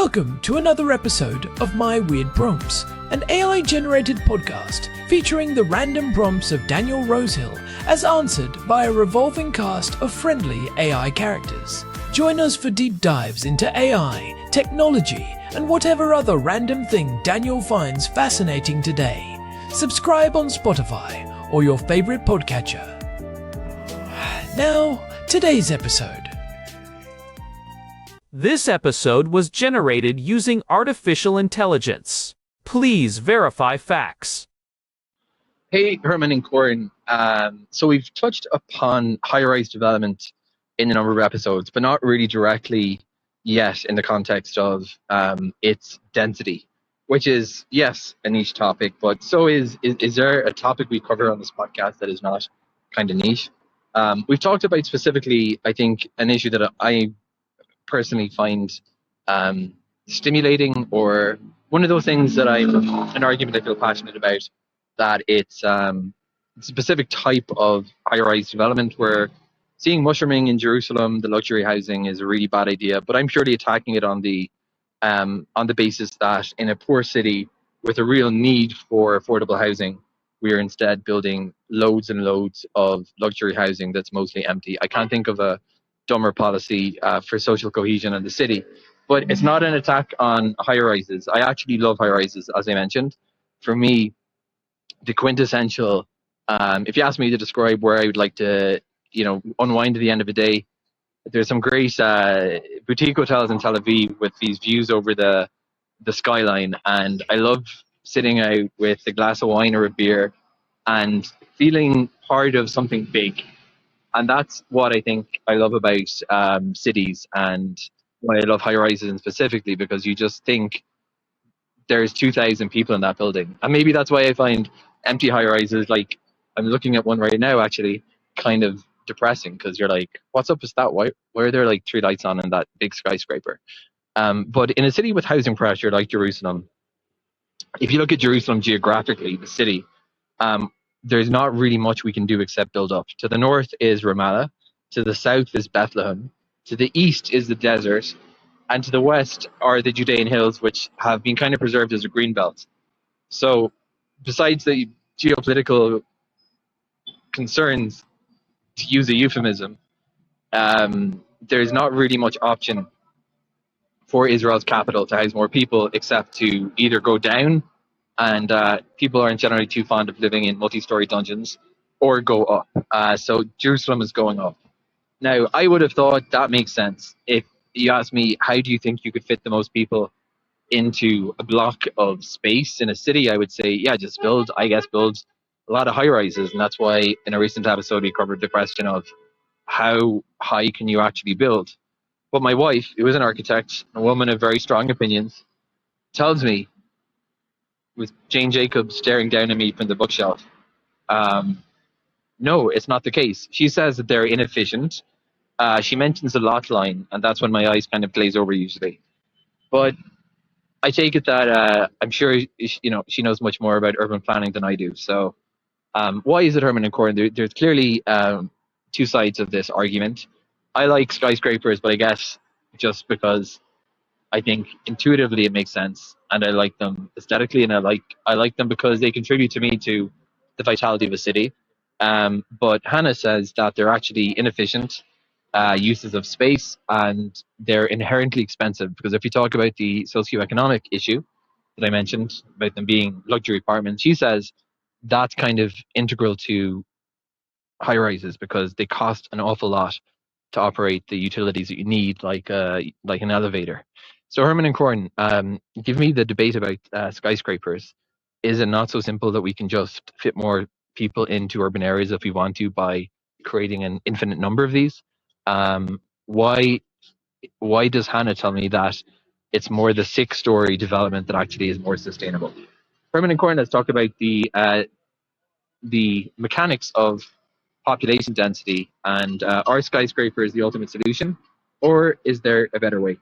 Welcome to another episode of My Weird Prompts, an AI-generated podcast featuring the random prompts of Daniel Rosehill as answered by a revolving cast of friendly AI characters. Join us for deep dives into AI, technology, and whatever other random thing Daniel finds fascinating today. Subscribe on Spotify or your favorite podcatcher. Now, today's episode. This episode was generated using artificial intelligence. Please verify facts. Hey, Herman and Corn. So we've touched upon high-rise development in a number of episodes, but not really directly yet in the context of its density, which is, yes, a niche topic, but so is there a topic we cover on this podcast that is not kind of niche? We've talked about specifically, I think, an issue that I personally find stimulating, or one of those things that an argument I feel passionate about, that it's a specific type of high-rise development where seeing mushrooming in Jerusalem, the luxury housing, is a really bad idea, but I'm purely attacking it on the basis that in a poor city with a real need for affordable housing, we are instead building loads and loads of luxury housing that's mostly empty. I can't think of a dumber policy for social cohesion in the city. But it's not an attack on high-rises. I actually love high-rises, as I mentioned. For me, the quintessential, if you ask me to describe where I would like to, unwind at the end of the day, there's some great boutique hotels in Tel Aviv with these views over the skyline. And I love sitting out with a glass of wine or a beer and feeling part of something big. And that's what I think I love about cities, and why I love high-rises specifically, because you just think there's 2,000 people in that building. And maybe that's why I find empty high-rises, like I'm looking at one right now actually, kind of depressing, because you're like, what's up with that? Why are there like 3 lights on in that big skyscraper? But in a city with housing pressure like Jerusalem, if you look at Jerusalem geographically, the city, there's not really much we can do except build up. To the north is Ramallah, to the south is Bethlehem, to the east is the desert, and to the west are the Judean hills, which have been kind of preserved as a green belt. So besides the geopolitical concerns, to use a euphemism, there's not really much option for Israel's capital to house more people except to either go down, and people aren't generally too fond of living in multi-story dungeons, or go up. So Jerusalem is going up. Now, I would have thought that makes sense. If you ask me, how do you think you could fit the most people into a block of space in a city, I would say, yeah, just build a lot of high-rises. And that's why in a recent episode we covered the question of how high can you actually build. But my wife, who is an architect, a woman of very strong opinions, tells me, with Jane Jacobs staring down at me from the bookshelf, no, it's not the case. She says that they're inefficient. She mentions the lot line, and that's when my eyes kind of glaze over usually. But I take it that I'm sure she knows much more about urban planning than I do. So why is it Herman and Corn? There's clearly 2 sides of this argument. I like skyscrapers, but I guess just because I think intuitively it makes sense, and I like them aesthetically, and I like them because they contribute to me to the vitality of a city. But Hannah says that they're actually inefficient uses of space, and they're inherently expensive, because if you talk about the socioeconomic issue that I mentioned about them being luxury apartments, she says that's kind of integral to high-rises because they cost an awful lot to operate the utilities that you need, like an elevator. So Herman and Corn, give me the debate about skyscrapers. Is it not so simple that we can just fit more people into urban areas if we want to by creating an infinite number of these? Why does Hannah tell me that it's more the 6-story development that actually is more sustainable? Herman and Corn, let's talk about the mechanics of population density, and are skyscrapers the ultimate solution, or is there a better way?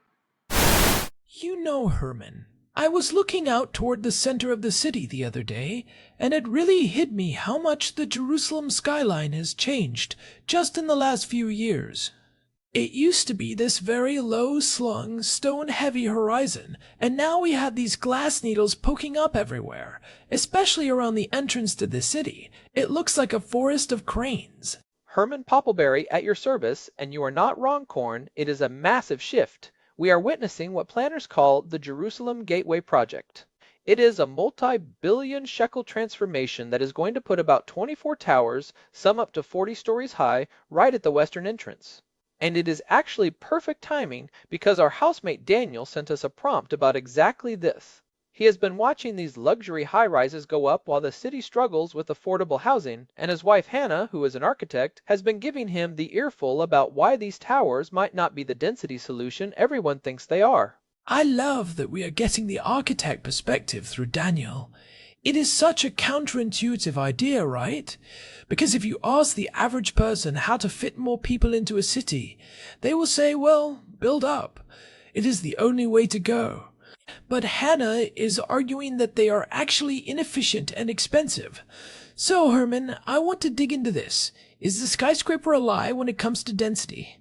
Herman, I was looking out toward the center of the city the other day, and it really hit me how much the Jerusalem skyline has changed just in the last few years. It used to be this very low-slung, stone-heavy horizon, and now we have these glass needles poking up everywhere, especially around the entrance to the city. It looks like a forest of cranes. Herman Poppleberry at your service, and you are not wrong, Corn. It is a massive shift. We are witnessing what planners call the Jerusalem Gateway Project. It is a multi-billion shekel transformation that is going to put about 24 towers, some up to 40 stories high, right at the western entrance. And it is actually perfect timing because our housemate Daniel sent us a prompt about exactly this. He has been watching these luxury high-rises go up while the city struggles with affordable housing, and his wife Hannah, who is an architect, has been giving him the earful about why these towers might not be the density solution everyone thinks they are. I love that we are getting the architect perspective through Daniel. It is such a counterintuitive idea, right? Because if you ask the average person how to fit more people into a city, they will say, well, build up. It is the only way to go. But Hannah is arguing that they are actually inefficient and expensive. So, Herman, I want to dig into this. Is the skyscraper a lie when it comes to density?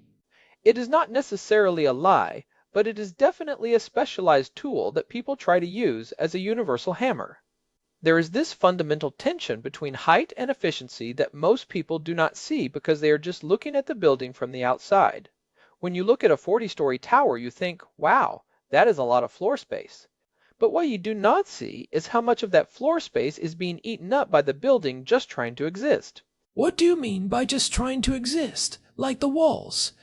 It is not necessarily a lie, but it is definitely a specialized tool that people try to use as a universal hammer. There is this fundamental tension between height and efficiency that most people do not see because they are just looking at the building from the outside. When you look at a 40-story tower, you think, wow, that is a lot of floor space. But what you do not see is how much of that floor space is being eaten up by the building just trying to exist. What do you mean by just trying to exist? Like the walls?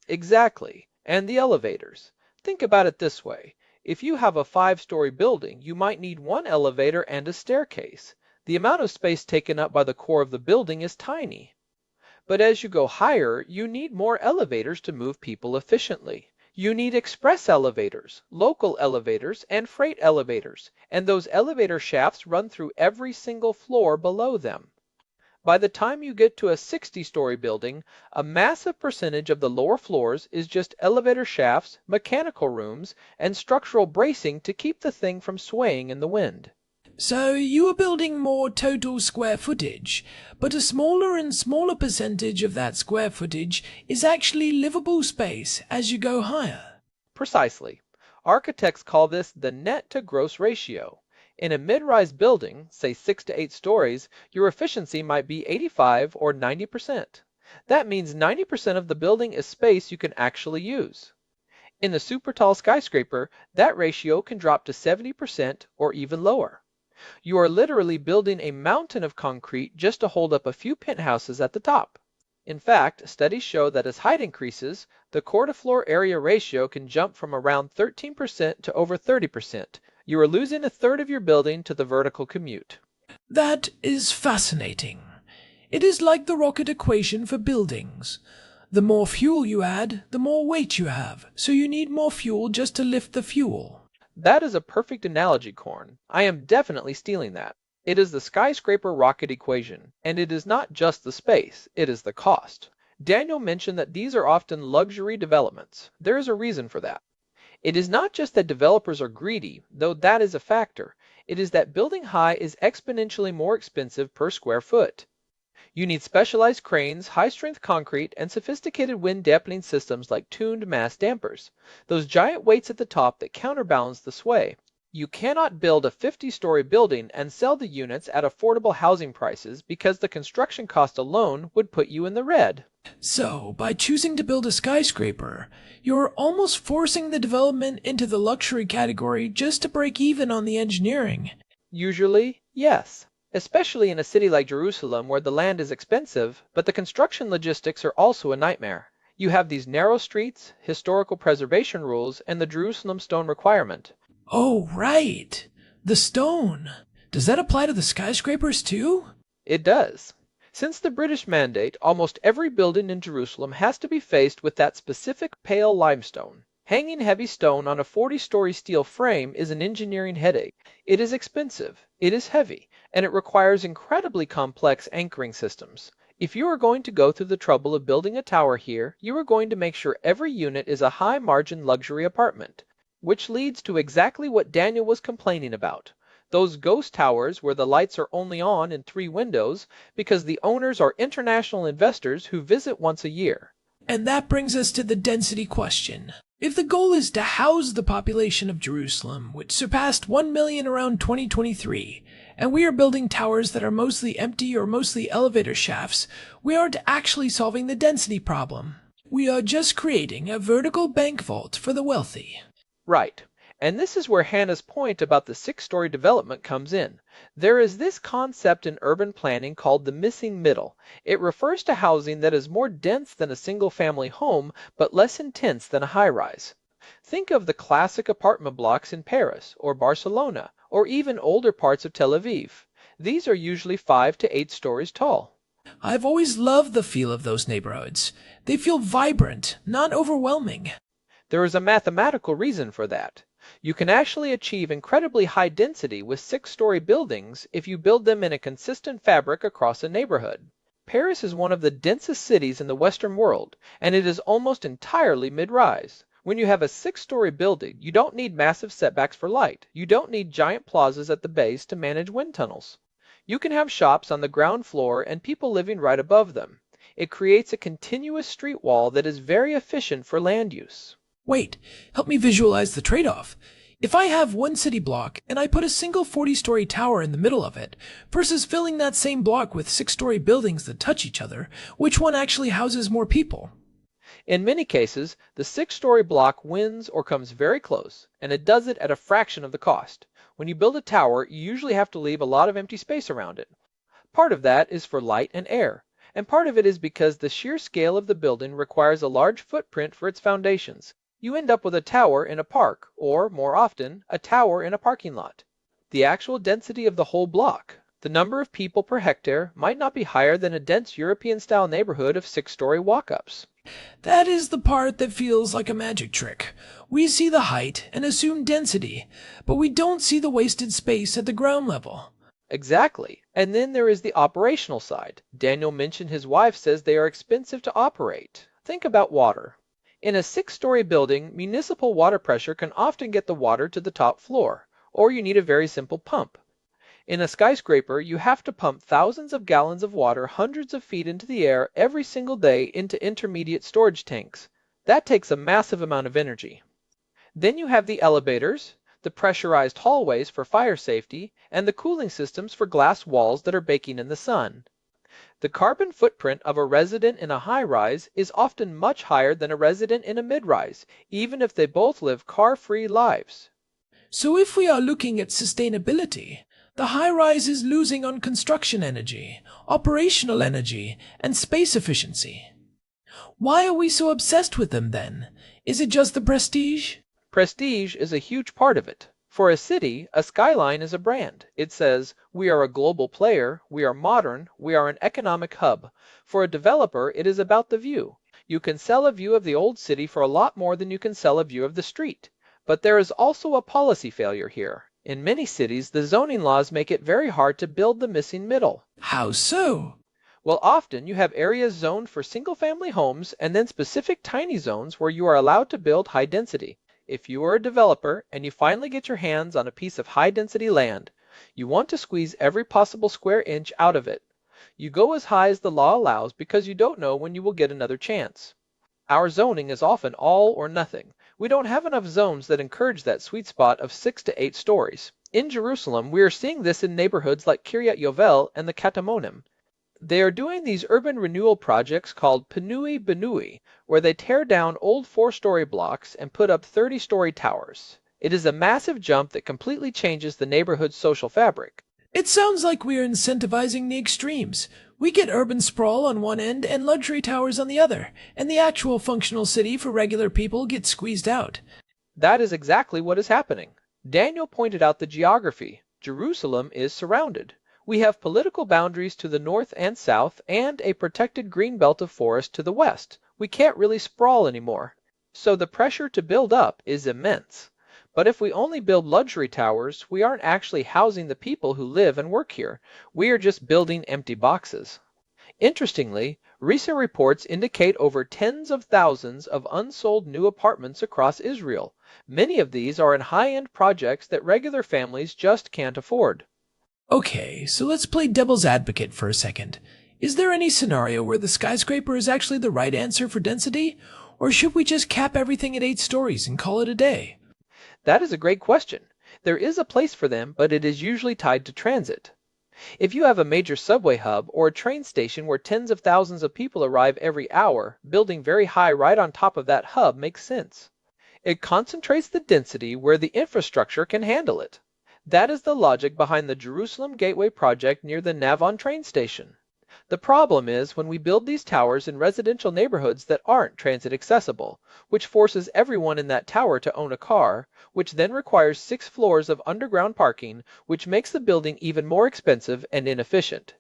Exactly, and the elevators. Think about it this way. If you have a 5-story building, you might need one elevator and a staircase. The amount of space taken up by the core of the building is tiny. But as you go higher, you need more elevators to move people efficiently. You need express elevators, local elevators, and freight elevators, and those elevator shafts run through every single floor below them. By the time you get to a 60-story building, a massive percentage of the lower floors is just elevator shafts, mechanical rooms, and structural bracing to keep the thing from swaying in the wind. So you are building more total square footage, but a smaller and smaller percentage of that square footage is actually livable space as you go higher. Precisely. Architects call this the net to gross ratio. In a mid-rise building, say 6 to 8 stories, your efficiency might be 85 or 90%. That means 90% of the building is space you can actually use. In the super tall skyscraper, that ratio can drop to 70% or even lower. You are literally building a mountain of concrete just to hold up a few penthouses at the top. In fact, studies show that as height increases, the core-to-floor area ratio can jump from around 13% to over 30%. You are losing a third of your building to the vertical commute. That is fascinating. It is like the rocket equation for buildings. The more fuel you add, the more weight you have, so you need more fuel just to lift the fuel. That is a perfect analogy, Corn. I am definitely stealing that. It is the skyscraper rocket equation, and it is not just the space, it is the cost. Daniel mentioned that these are often luxury developments. There is a reason for that. It is not just that developers are greedy, though that is a factor. It is that building high is exponentially more expensive per square foot. You need specialized cranes, high-strength concrete, and sophisticated wind-dampening systems like tuned mass dampers, those giant weights at the top that counterbalance the sway. You cannot build a 50-story building and sell the units at affordable housing prices because the construction cost alone would put you in the red. So, by choosing to build a skyscraper, you're almost forcing the development into the luxury category just to break even on the engineering. Usually, yes. Especially in a city like Jerusalem where the land is expensive, but the construction logistics are also a nightmare. You have these narrow streets, historical preservation rules, and the Jerusalem stone requirement. Oh, right. The stone. Does that apply to the skyscrapers too? It does. Since the British mandate, almost every building in Jerusalem has to be faced with that specific pale limestone. Hanging heavy stone on a 40-story steel frame is an engineering headache. It is expensive, it is heavy, and it requires incredibly complex anchoring systems. If you are going to go through the trouble of building a tower here, you are going to make sure every unit is a high-margin luxury apartment. Which leads to exactly what Daniel was complaining about. Those ghost towers where the lights are only on in 3 windows because the owners are international investors who visit once a year. And that brings us to the density question. If the goal is to house the population of Jerusalem, which surpassed 1 million around 2023, and we are building towers that are mostly empty or mostly elevator shafts, we aren't actually solving the density problem. We are just creating a vertical bank vault for the wealthy. Right. And this is where Hannah's point about the 6-story development comes in. There is this concept in urban planning called the missing middle. It refers to housing that is more dense than a single-family home, but less intense than a high-rise. Think of the classic apartment blocks in Paris or Barcelona, or even older parts of Tel Aviv. These are usually 5 to 8 stories tall. I've always loved the feel of those neighborhoods. They feel vibrant, not overwhelming. There is a mathematical reason for that. You can actually achieve incredibly high density with 6-story buildings if you build them in a consistent fabric across a neighborhood. Paris is one of the densest cities in the Western world, and it is almost entirely mid-rise. When you have a 6-story building, you don't need massive setbacks for light. You don't need giant plazas at the base to manage wind tunnels. You can have shops on the ground floor and people living right above them. It creates a continuous street wall that is very efficient for land use. Wait, help me visualize the trade-off. If I have one city block and I put a single 40-story tower in the middle of it, versus filling that same block with 6-story buildings that touch each other, which one actually houses more people? In many cases, the 6-story block wins or comes very close, and it does it at a fraction of the cost. When you build a tower, you usually have to leave a lot of empty space around it. Part of that is for light and air, and part of it is because the sheer scale of the building requires a large footprint for its foundations. You end up with a tower in a park, or, more often, a tower in a parking lot. The actual density of the whole block, the number of people per hectare, might not be higher than a dense European-style neighborhood of 6-story walk-ups. That is the part that feels like a magic trick. We see the height and assume density, but we don't see the wasted space at the ground level. Exactly. And then there is the operational side. Daniel mentioned his wife says they are expensive to operate. Think about water. In a 6-story building, municipal water pressure can often get the water to the top floor, or you need a very simple pump. In a skyscraper, you have to pump thousands of gallons of water hundreds of feet into the air every single day into intermediate storage tanks. That takes a massive amount of energy. Then you have the elevators, the pressurized hallways for fire safety, and the cooling systems for glass walls that are baking in the sun. The carbon footprint of a resident in a high-rise is often much higher than a resident in a mid-rise, even if they both live car-free lives. So if we are looking at sustainability, the high-rise is losing on construction energy, operational energy, and space efficiency. Why are we so obsessed with them then? Is it just the prestige? Prestige is a huge part of it. For a city, a skyline is a brand. It says, we are a global player, we are modern, we are an economic hub. For a developer, it is about the view. You can sell a view of the old city for a lot more than you can sell a view of the street. But there is also a policy failure here. In many cities, the zoning laws make it very hard to build the missing middle. How so? Well, often you have areas zoned for single-family homes and then specific tiny zones where you are allowed to build high density. If you are a developer and you finally get your hands on a piece of high-density land, you want to squeeze every possible square inch out of it. You go as high as the law allows because you don't know when you will get another chance. Our zoning is often all or nothing. We don't have enough zones that encourage that sweet spot of 6 to 8 stories. In Jerusalem, we are seeing this in neighborhoods like Kiryat Yovel and the Katamonim. They are doing these urban renewal projects called Pinui Benui, where they tear down old 4-story blocks and put up 30-story towers. It is a massive jump that completely changes the neighborhood's social fabric. It sounds like we are incentivizing the extremes. We get urban sprawl on one end and luxury towers on the other, and the actual functional city for regular people gets squeezed out. That is exactly what is happening. Daniel pointed out the geography. Jerusalem is surrounded. We have political boundaries to the north and south and a protected green belt of forest to the west. We can't really sprawl anymore. So the pressure to build up is immense. But if we only build luxury towers, we aren't actually housing the people who live and work here. We are just building empty boxes. Interestingly, recent reports indicate over tens of thousands of unsold new apartments across Israel. Many of these are in high-end projects that regular families just can't afford. Okay, so let's play devil's advocate for a second. Is there any scenario where the skyscraper is actually the right answer for density? Or should we just cap everything at 8 stories and call it a day? That is a great question. There is a place for them, but it is usually tied to transit. If you have a major subway hub or a train station where tens of thousands of people arrive every hour, building very high right on top of that hub makes sense. It concentrates the density where the infrastructure can handle it. That is the logic behind the Jerusalem Gateway project near the Navon train station. The problem is when we build these towers in residential neighborhoods that aren't transit accessible, which forces everyone in that tower to own a car, which then requires 6 floors of underground parking, which makes the building even more expensive and inefficient.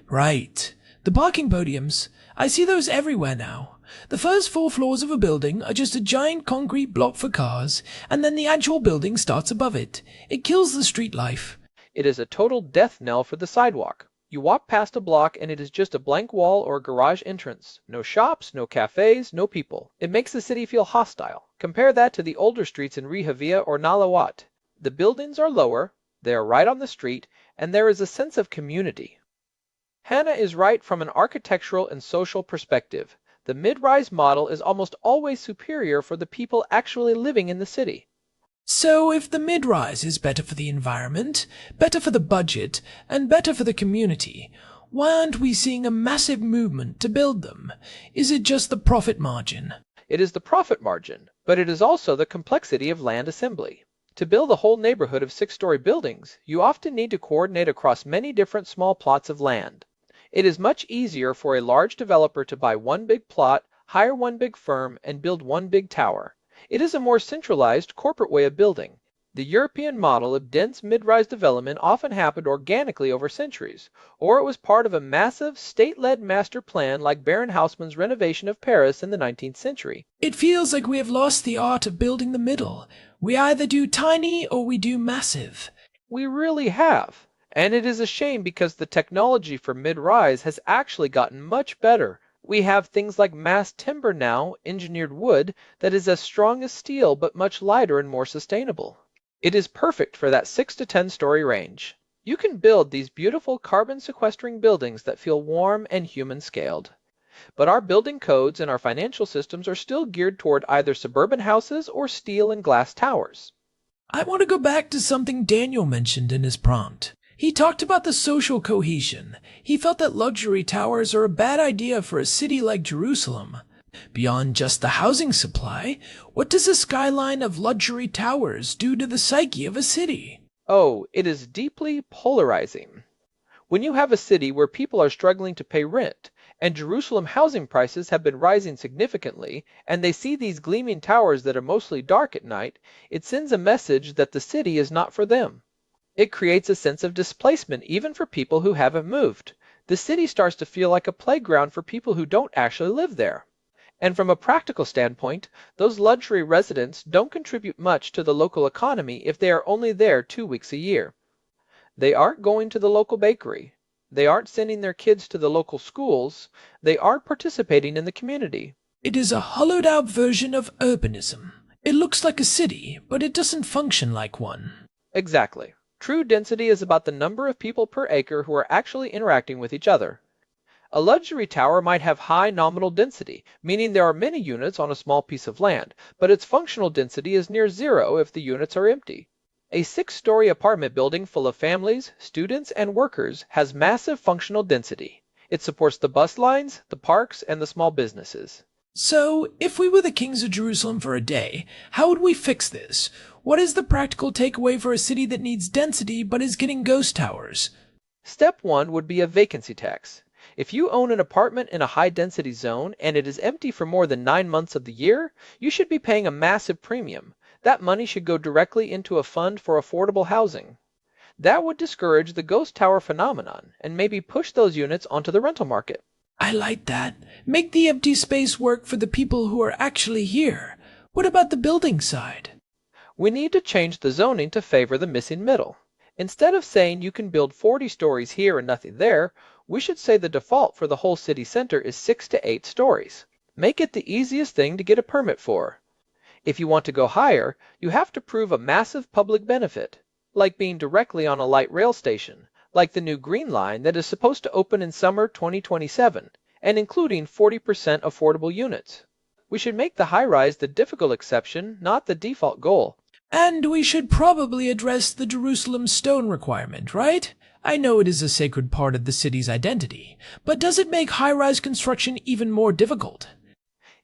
Right. The parking podiums. I see those everywhere now. The first 4 floors of a building are just a giant concrete block for cars, and then the actual building starts above it. It kills the street life. It is a total death knell for the sidewalk. You walk past a block and it is just a blank wall or garage entrance. No shops, no cafes, no people. It makes the city feel hostile. Compare that to the older streets in Rehavia or Nalawat. The buildings are lower, they are right on the street, and there is a sense of community. Hannah is right from an architectural and social perspective. The mid-rise model is almost always superior for the people actually living in the city. So if the mid-rise is better for the environment, better for the budget, and better for the community, why aren't we seeing a massive movement to build them? Is it just the profit margin? It is the profit margin, but it is also the complexity of land assembly. To build a whole neighborhood of 6-story buildings, you often need to coordinate across many different small plots of land. It is much easier for a large developer to buy one big plot, hire one big firm, and build one big tower. It is a more centralized corporate way of building. The European model of dense mid-rise development often happened organically over centuries, or it was part of a massive state-led master plan like Baron Haussmann's renovation of Paris in the 19th century. It feels like we have lost the art of building the middle. We either do tiny or we do massive. We really have. And it is a shame because the technology for mid-rise has actually gotten much better. We have things like mass timber now, engineered wood, that is as strong as steel but much lighter and more sustainable. It is perfect for that 6 to 10 story range. You can build these beautiful carbon sequestering buildings that feel warm and human scaled. But our building codes and our financial systems are still geared toward either suburban houses or steel and glass towers. I want to go back to something Daniel mentioned in his prompt. He talked about the social cohesion. He felt that luxury towers are a bad idea for a city like Jerusalem. Beyond just the housing supply, what does a skyline of luxury towers do to the psyche of a city? Oh, it is deeply polarizing. When you have a city where people are struggling to pay rent, and Jerusalem housing prices have been rising significantly, and they see these gleaming towers that are mostly dark at night, it sends a message that the city is not for them. It creates a sense of displacement even for people who haven't moved. The city starts to feel like a playground for people who don't actually live there. And from a practical standpoint, those luxury residents don't contribute much to the local economy if they are only there 2 weeks a year. They aren't going to the local bakery. They aren't sending their kids to the local schools. They aren't participating in the community. It is a hollowed out version of urbanism. It looks like a city, but it doesn't function like one. Exactly. True density is about the number of people per acre who are actually interacting with each other. A luxury tower might have high nominal density, meaning there are many units on a small piece of land, but its functional density is near 0 if the units are empty. A 6-story apartment building full of families, students, and workers has massive functional density. It supports the bus lines, the parks, and the small businesses. So, if we were the kings of Jerusalem for a day, how would we fix this? What is the practical takeaway for a city that needs density but is getting ghost towers? Step 1 would be a vacancy tax. If you own an apartment in a high-density zone and it is empty for more than 9 months of the year, you should be paying a massive premium. That money should go directly into a fund for affordable housing. That would discourage the ghost tower phenomenon and maybe push those units onto the rental market. I like that. Make the empty space work for the people who are actually here. What about the building side? We need to change the zoning to favor the missing middle. Instead of saying you can build 40 stories here and nothing there, we should say the default for the whole city center is 6 to 8 stories. Make it the easiest thing to get a permit for. If you want to go higher, you have to prove a massive public benefit, like being directly on a light rail station, like the new Green Line that is supposed to open in summer 2027, and including 40% affordable units. We should make the high-rise the difficult exception, not the default goal. And we should probably address the Jerusalem stone requirement, right? I know it is a sacred part of the city's identity, but does it make high-rise construction even more difficult?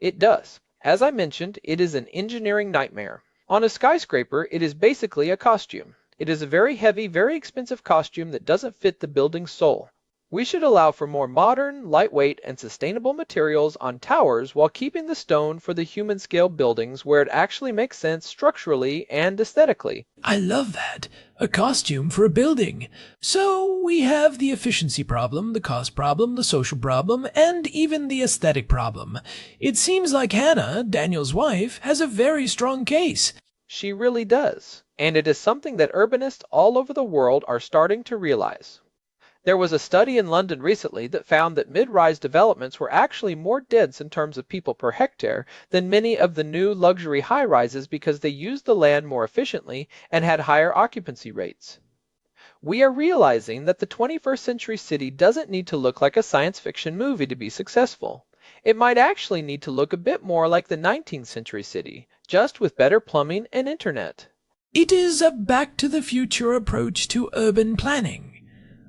It does. As I mentioned, it is an engineering nightmare. On a skyscraper, it is basically a costume. It is a very heavy, very expensive costume that doesn't fit the building's soul. We should allow for more modern, lightweight, and sustainable materials on towers while keeping the stone for the human-scale buildings where it actually makes sense structurally and aesthetically. I love that. A costume for a building. So we have the efficiency problem, the cost problem, the social problem, and even the aesthetic problem. It seems like Hannah, Daniel's wife, has a very strong case. She really does. And it is something that urbanists all over the world are starting to realize. There was a study in London recently that found that mid-rise developments were actually more dense in terms of people per hectare than many of the new luxury high-rises because they used the land more efficiently and had higher occupancy rates. We are realizing that the 21st century city doesn't need to look like a science fiction movie to be successful. It might actually need to look a bit more like the 19th century city, just with better plumbing and internet. It is a back-to-the-future approach to urban planning.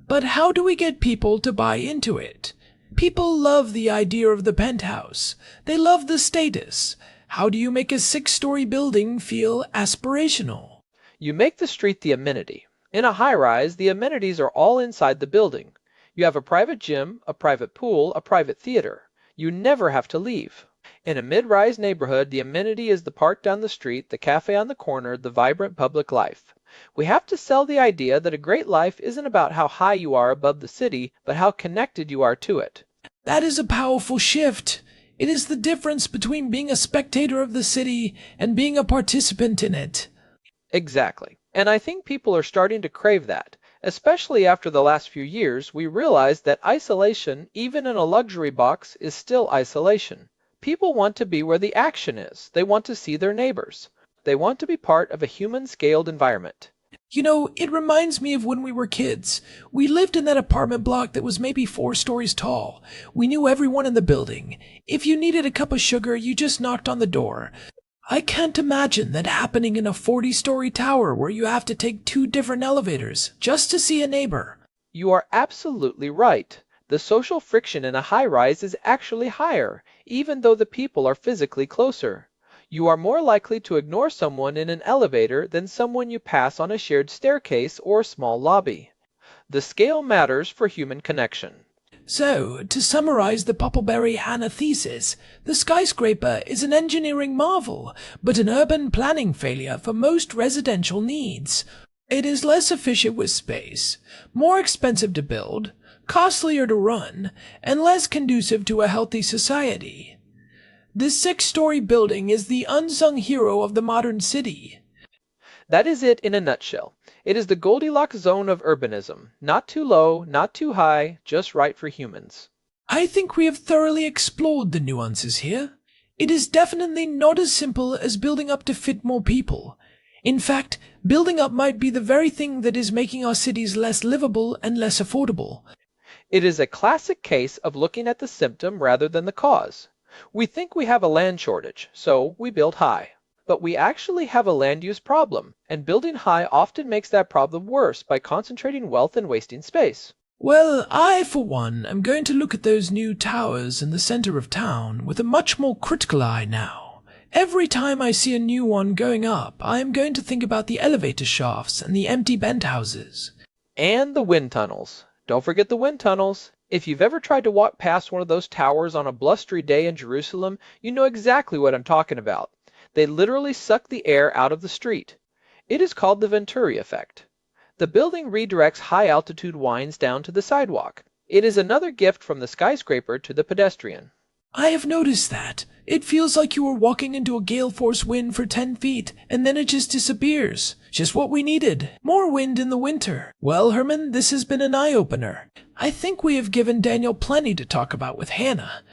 But how do we get people to buy into it? People love the idea of the penthouse. They love the status. How do you make a 6-story building feel aspirational? You make the street the amenity. In a high-rise, the amenities are all inside the building. You have a private gym, a private pool, a private theater. You never have to leave. In a mid-rise neighborhood, the amenity is the park down the street, the cafe on the corner, the vibrant public life. We have to sell the idea that a great life isn't about how high you are above the city, but how connected you are to it. That is a powerful shift. It is the difference between being a spectator of the city and being a participant in it. Exactly. And I think people are starting to crave that. Especially after the last few years, we realized that isolation, even in a luxury box, is still isolation. People want to be where the action is. They want to see their neighbors. They want to be part of a human-scaled environment. You know, it reminds me of when we were kids. We lived in that apartment block that was maybe 4 stories tall. We knew everyone in the building. If you needed a cup of sugar, you just knocked on the door. I can't imagine that happening in a 40-story tower where you have to take 2 different elevators just to see a neighbor. You are absolutely right. The social friction in a high-rise is actually higher, even though the people are physically closer. You are more likely to ignore someone in an elevator than someone you pass on a shared staircase or small lobby. The scale matters for human connection. So, to summarize the Poppleberry-Hannah thesis, the skyscraper is an engineering marvel, but an urban planning failure for most residential needs. It is less efficient with space, more expensive to build, costlier to run, and less conducive to a healthy society. This 6-story building is the unsung hero of the modern city. That is it in a nutshell. It is the Goldilocks zone of urbanism. Not too low, not too high, just right for humans. I think we have thoroughly explored the nuances here. It is definitely not as simple as building up to fit more people. In fact, building up might be the very thing that is making our cities less livable and less affordable. It is a classic case of looking at the symptom rather than the cause. We think we have a land shortage, so we build high. But we actually have a land use problem, and building high often makes that problem worse by concentrating wealth and wasting space. Well, I, for one, am going to look at those new towers in the center of town with a much more critical eye now. Every time I see a new one going up, I am going to think about the elevator shafts and the empty penthouses. And the wind tunnels. Don't forget the wind tunnels. If you've ever tried to walk past one of those towers on a blustery day in Jerusalem, you know exactly what I'm talking about. They literally suck the air out of the street. It is called the Venturi effect. The building redirects high-altitude winds down to the sidewalk. It is another gift from the skyscraper to the pedestrian. I have noticed that. It feels like you are walking into a gale force wind for 10 feet, and then it just disappears. Just what we needed. More wind in the winter. Well, Herman, this has been an eye-opener. I think we have given Daniel plenty to talk about with Hannah.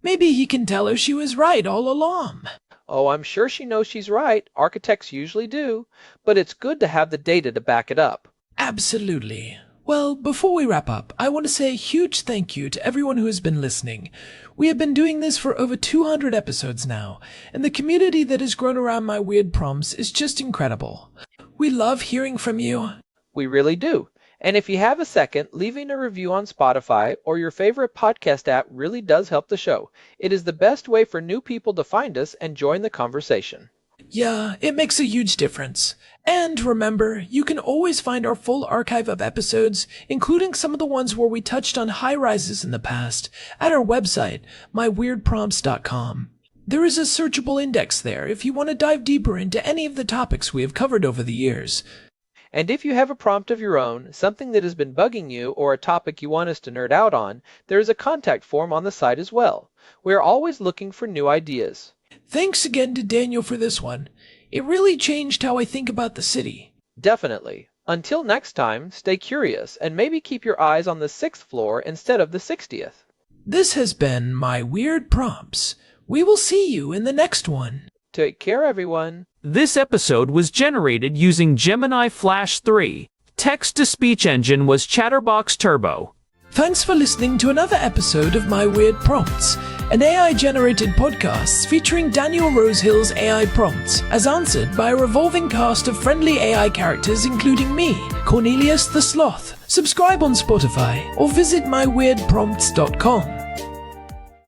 Maybe he can tell her she was right all along. Oh, I'm sure she knows she's right. Architects usually do. But it's good to have the data to back it up. Absolutely. Well, before we wrap up, I want to say a huge thank you to everyone who has been listening. We have been doing this for over 200 episodes now, and the community that has grown around my weird prompts is just incredible. We love hearing from you. We really do. And if you have a second, leaving a review on Spotify or your favorite podcast app really does help the show. It is the best way for new people to find us and join the conversation. Yeah, it makes a huge difference. And remember, you can always find our full archive of episodes, including some of the ones where we touched on high-rises in the past, at our website, myweirdprompts.com. There is a searchable index there if you want to dive deeper into any of the topics we have covered over the years. And if you have a prompt of your own, something that has been bugging you, or a topic you want us to nerd out on, there is a contact form on the site as well. We are always looking for new ideas. Thanks again to Daniel for this one. It really changed how I think about the city. Definitely. Until next time, stay curious and maybe keep your eyes on the 6th floor instead of the 60th. This has been My Weird Prompts. We will see you in the next one. Take care, everyone. This episode was generated using Gemini Flash 3. Text-to-speech engine was Chatterbox Turbo. Thanks for listening to another episode of My Weird Prompts, an AI-generated podcast featuring Daniel Rosehill's AI prompts, as answered by a revolving cast of friendly AI characters including me, Cornelius the Sloth. Subscribe on Spotify or visit myweirdprompts.com.